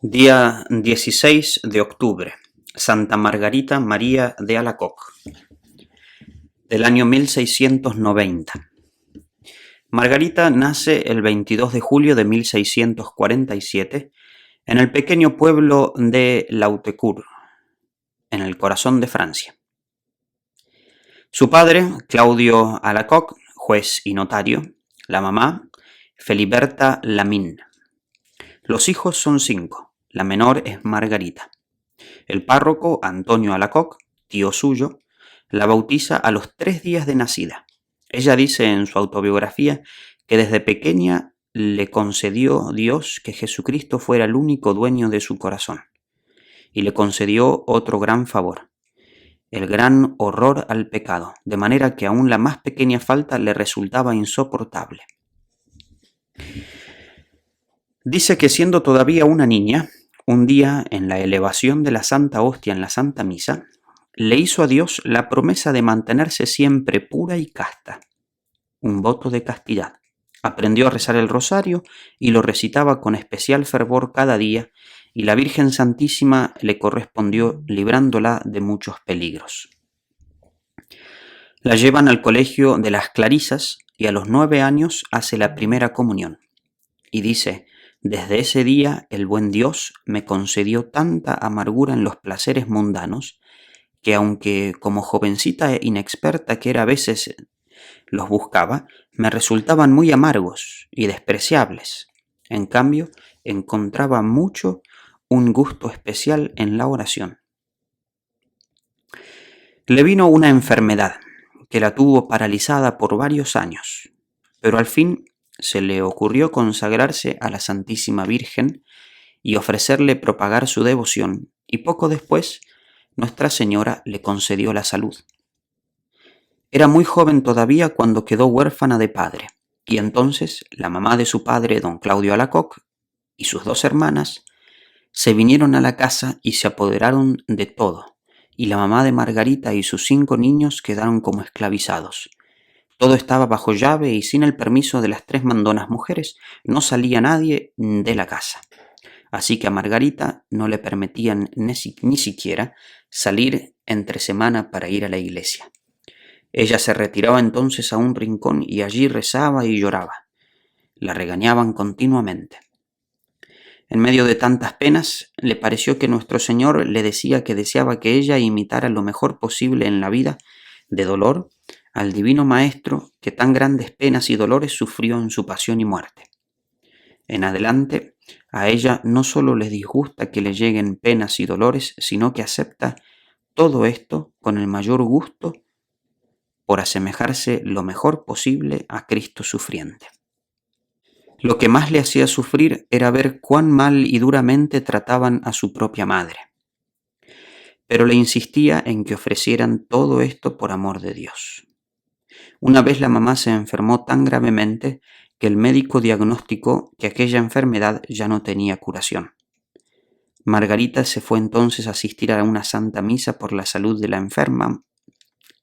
Día 16 de octubre. Santa Margarita María de Alacoque, del año 1690. Margarita nace el 22 de julio de 1647 en el pequeño pueblo de Lautecourt, en el corazón de Francia. Su padre, Claudio Alacoque, juez y notario; la mamá, Feliberta Lamine. Los hijos son 5. La menor es Margarita. El párroco, Antonio Alacoque, tío suyo, la bautiza a los 3 días de nacida. Ella dice en su autobiografía que desde pequeña le concedió Dios que Jesucristo fuera el único dueño de su corazón, y le concedió otro gran favor, el gran horror al pecado, de manera que aún la más pequeña falta le resultaba insoportable. Dice que siendo todavía una niña, un día, en la elevación de la Santa Hostia en la Santa Misa, le hizo a Dios la promesa de mantenerse siempre pura y casta, un voto de castidad. Aprendió a rezar el rosario y lo recitaba con especial fervor cada día, y la Virgen Santísima le correspondió librándola de muchos peligros. La llevan al colegio de las Clarisas y a los 9 años hace la primera comunión. Y dice: desde ese día el buen Dios me concedió tanta amargura en los placeres mundanos, que aunque como jovencita e inexperta que era a veces los buscaba, me resultaban muy amargos y despreciables. En cambio, encontraba mucho un gusto especial en la oración. Le vino una enfermedad que la tuvo paralizada por varios años, pero al fin se le ocurrió consagrarse a la Santísima Virgen y ofrecerle propagar su devoción, y poco después Nuestra Señora le concedió la salud. Era muy joven todavía cuando quedó huérfana de padre, y entonces la mamá de su padre, don Claudio Alacoque, y sus 2 hermanas se vinieron a la casa y se apoderaron de todo, y la mamá de Margarita y sus 5 niños quedaron como esclavizados. Todo estaba bajo llave y sin el permiso de las 3 mandonas mujeres no salía nadie de la casa. Así que a Margarita no le permitían ni siquiera salir entre semana para ir a la iglesia. Ella se retiraba entonces a un rincón y allí rezaba y lloraba. La regañaban continuamente. En medio de tantas penas, le pareció que nuestro Señor le decía que deseaba que ella imitara lo mejor posible en la vida de dolor al Divino Maestro que tan grandes penas y dolores sufrió en su pasión y muerte. En adelante, a ella no solo le disgusta que le lleguen penas y dolores, sino que acepta todo esto con el mayor gusto por asemejarse lo mejor posible a Cristo sufriente. Lo que más le hacía sufrir era ver cuán mal y duramente trataban a su propia madre. Pero le insistía en que ofrecieran todo esto por amor de Dios. Una vez la mamá se enfermó tan gravemente que el médico diagnosticó que aquella enfermedad ya no tenía curación. Margarita se fue entonces a asistir a una santa misa por la salud de la enferma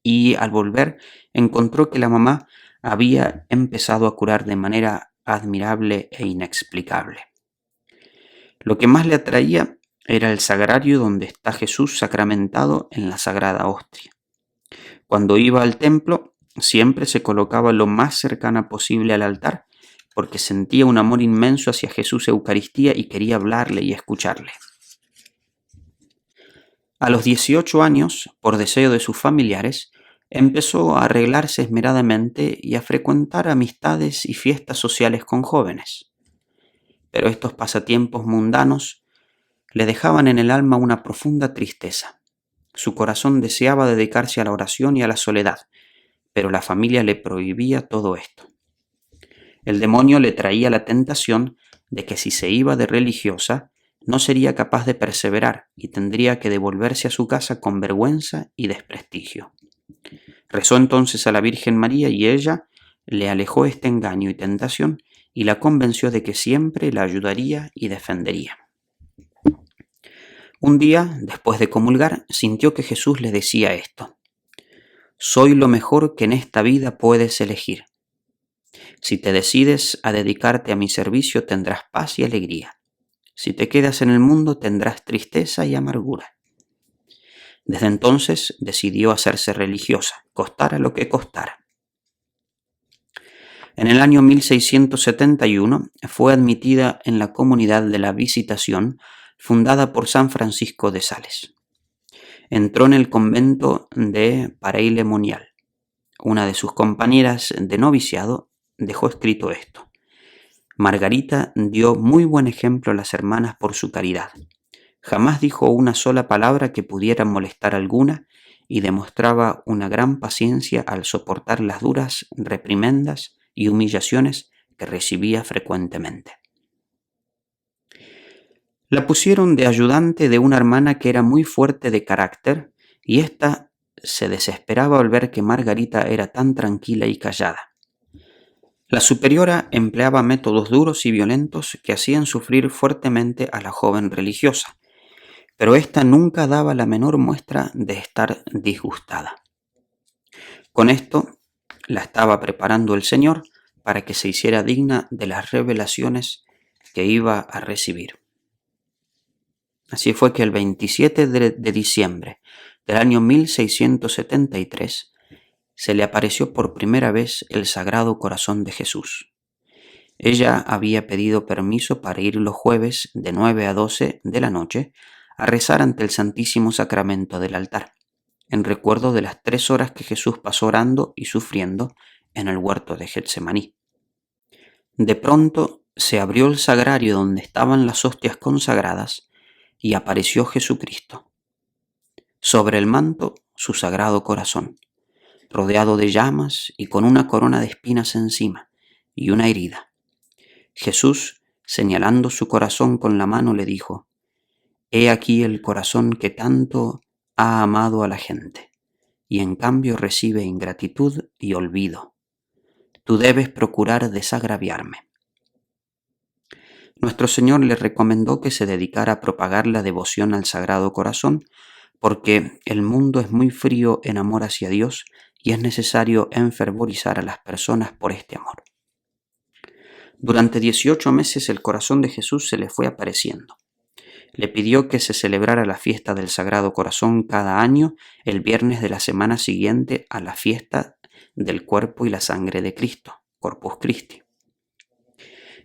y al volver encontró que la mamá había empezado a curar de manera admirable e inexplicable. Lo que más le atraía era el sagrario donde está Jesús sacramentado en la sagrada hostia. Cuando iba al templo, siempre se colocaba lo más cercana posible al altar, porque sentía un amor inmenso hacia Jesús Eucaristía y quería hablarle y escucharle. A los 18 años, por deseo de sus familiares, empezó a arreglarse esmeradamente y a frecuentar amistades y fiestas sociales con jóvenes. Pero estos pasatiempos mundanos le dejaban en el alma una profunda tristeza. Su corazón deseaba dedicarse a la oración y a la soledad, pero la familia le prohibía todo esto. El demonio le traía la tentación de que si se iba de religiosa, no sería capaz de perseverar y tendría que devolverse a su casa con vergüenza y desprestigio. Rezó entonces a la Virgen María y ella le alejó este engaño y tentación y la convenció de que siempre la ayudaría y defendería. Un día, después de comulgar, sintió que Jesús le decía esto: «Soy lo mejor que en esta vida puedes elegir. Si te decides a dedicarte a mi servicio tendrás paz y alegría. Si te quedas en el mundo tendrás tristeza y amargura. Desde entonces decidió hacerse religiosa, costara lo que costara. En el año 1671 fue admitida en la comunidad de la Visitación, fundada por San Francisco de Sales. Entró en el convento de Paray-le-Monial. Una de sus compañeras de noviciado dejó escrito esto: Margarita dio muy buen ejemplo a las hermanas por su caridad. Jamás dijo una sola palabra que pudiera molestar a alguna y demostraba una gran paciencia al soportar las duras reprimendas y humillaciones que recibía frecuentemente. La pusieron de ayudante de una hermana que era muy fuerte de carácter y ésta se desesperaba al ver que Margarita era tan tranquila y callada. La superiora empleaba métodos duros y violentos que hacían sufrir fuertemente a la joven religiosa, pero ésta nunca daba la menor muestra de estar disgustada. Con esto la estaba preparando el Señor para que se hiciera digna de las revelaciones que iba a recibir. Así fue que el 27 de diciembre del año 1673 se le apareció por primera vez el Sagrado Corazón de Jesús. Ella había pedido permiso para ir los jueves de 9 a 12 de la noche a rezar ante el Santísimo Sacramento del altar, en recuerdo de las 3 horas que Jesús pasó orando y sufriendo en el huerto de Getsemaní. De pronto se abrió el sagrario donde estaban las hostias consagradas y apareció Jesucristo. Sobre el manto, su Sagrado Corazón, rodeado de llamas y con una corona de espinas encima y una herida. Jesús, señalando su corazón con la mano, le dijo: He aquí el corazón que tanto ha amado a la gente, y en cambio recibe ingratitud y olvido. Tú debes procurar desagraviarme. Nuestro Señor le recomendó que se dedicara a propagar la devoción al Sagrado Corazón, porque el mundo es muy frío en amor hacia Dios y es necesario enfervorizar a las personas por este amor. Durante 18 meses el corazón de Jesús se le fue apareciendo. Le pidió que se celebrara la fiesta del Sagrado Corazón cada año, el viernes de la semana siguiente a la fiesta del cuerpo y la sangre de Cristo, Corpus Christi.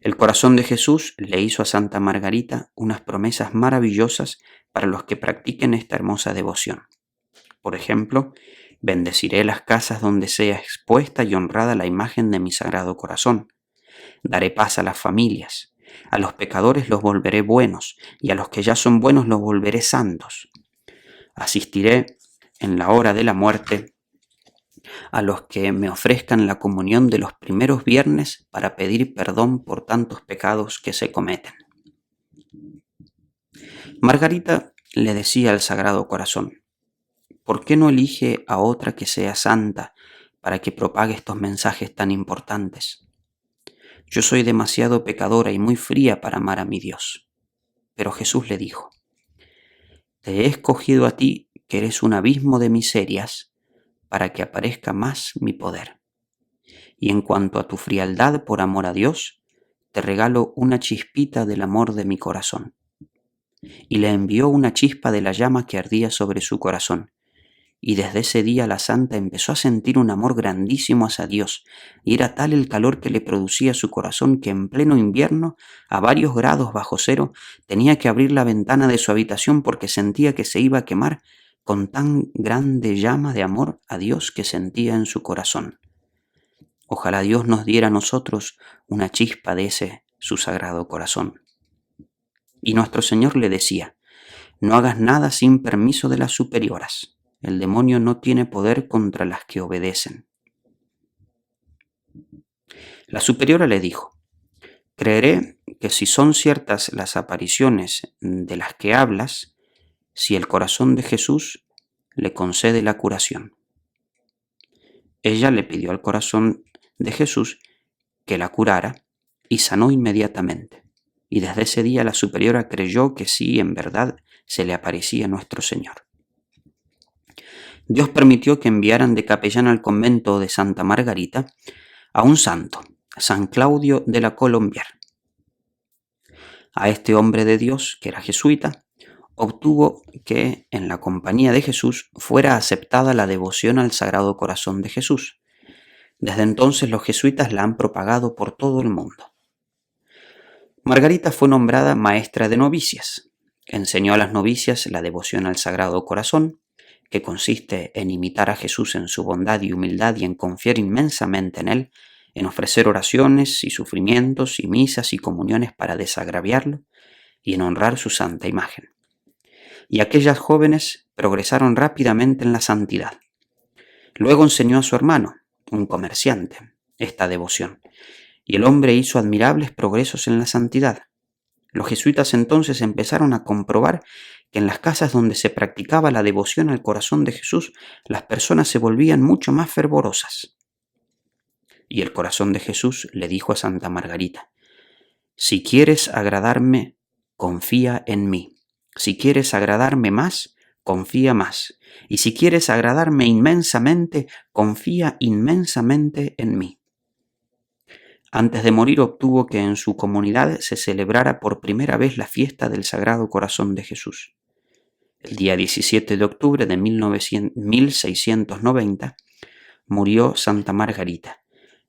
El corazón de Jesús le hizo a Santa Margarita unas promesas maravillosas para los que practiquen esta hermosa devoción. Por ejemplo, bendeciré las casas donde sea expuesta y honrada la imagen de mi Sagrado Corazón. Daré paz a las familias. A los pecadores los volveré buenos, y a los que ya son buenos los volveré santos. Asistiré en la hora de la muerte a los que me ofrezcan la comunión de los primeros viernes para pedir perdón por tantos pecados que se cometen. Margarita le decía al Sagrado Corazón: ¿por qué no elige a otra que sea santa para que propague estos mensajes tan importantes? Yo soy demasiado pecadora y muy fría para amar a mi Dios. Pero Jesús le dijo: te he escogido a ti, que eres un abismo de miserias, para que aparezca más mi poder. Y en cuanto a tu frialdad por amor a Dios, te regalo una chispita del amor de mi corazón. Y le envió una chispa de la llama que ardía sobre su corazón. Y desde ese día la santa empezó a sentir un amor grandísimo hacia Dios, y era tal el calor que le producía su corazón que en pleno invierno, a varios grados bajo cero, tenía que abrir la ventana de su habitación porque sentía que se iba a quemar con tan grande llama de amor a Dios que sentía en su corazón. Ojalá Dios nos diera a nosotros una chispa de ese su Sagrado Corazón. Y nuestro Señor le decía: no hagas nada sin permiso de las superioras. El demonio no tiene poder contra las que obedecen. La superiora le dijo: creeré que si son ciertas las apariciones de las que hablas, si el corazón de Jesús le concede la curación. Ella le pidió al corazón de Jesús que la curara y sanó inmediatamente. Y desde ese día la superiora creyó que sí, en verdad, se le aparecía nuestro Señor. Dios permitió que enviaran de capellán al convento de Santa Margarita a un santo, San Claudio de la Colombière. A este hombre de Dios, que era jesuita, obtuvo que en la compañía de Jesús fuera aceptada la devoción al Sagrado Corazón de Jesús. Desde entonces los jesuitas la han propagado por todo el mundo. Margarita fue nombrada maestra de novicias. Enseñó a las novicias la devoción al Sagrado Corazón, que consiste en imitar a Jesús en su bondad y humildad y en confiar inmensamente en Él, en ofrecer oraciones y sufrimientos y misas y comuniones para desagraviarlo y en honrar su santa imagen. Y aquellas jóvenes progresaron rápidamente en la santidad. Luego enseñó a su hermano, un comerciante, esta devoción, y el hombre hizo admirables progresos en la santidad. Los jesuitas entonces empezaron a comprobar que en las casas donde se practicaba la devoción al corazón de Jesús, las personas se volvían mucho más fervorosas. Y el corazón de Jesús le dijo a Santa Margarita: si quieres agradarme, confía en mí. Si quieres agradarme más, confía más. Y si quieres agradarme inmensamente, confía inmensamente en mí. Antes de morir obtuvo que en su comunidad se celebrara por primera vez la fiesta del Sagrado Corazón de Jesús. El día 17 de octubre de 1690 murió Santa Margarita,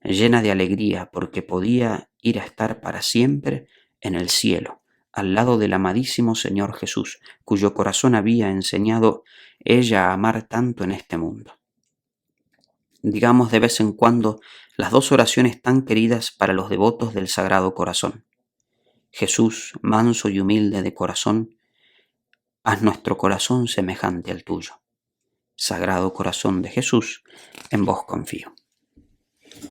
llena de alegría porque podía ir a estar para siempre en el cielo, al lado del amadísimo Señor Jesús, cuyo corazón había enseñado ella a amar tanto en este mundo. Digamos de vez en cuando las dos oraciones tan queridas para los devotos del Sagrado Corazón. Jesús, manso y humilde de corazón, haz nuestro corazón semejante al tuyo. Sagrado Corazón de Jesús, en vos confío.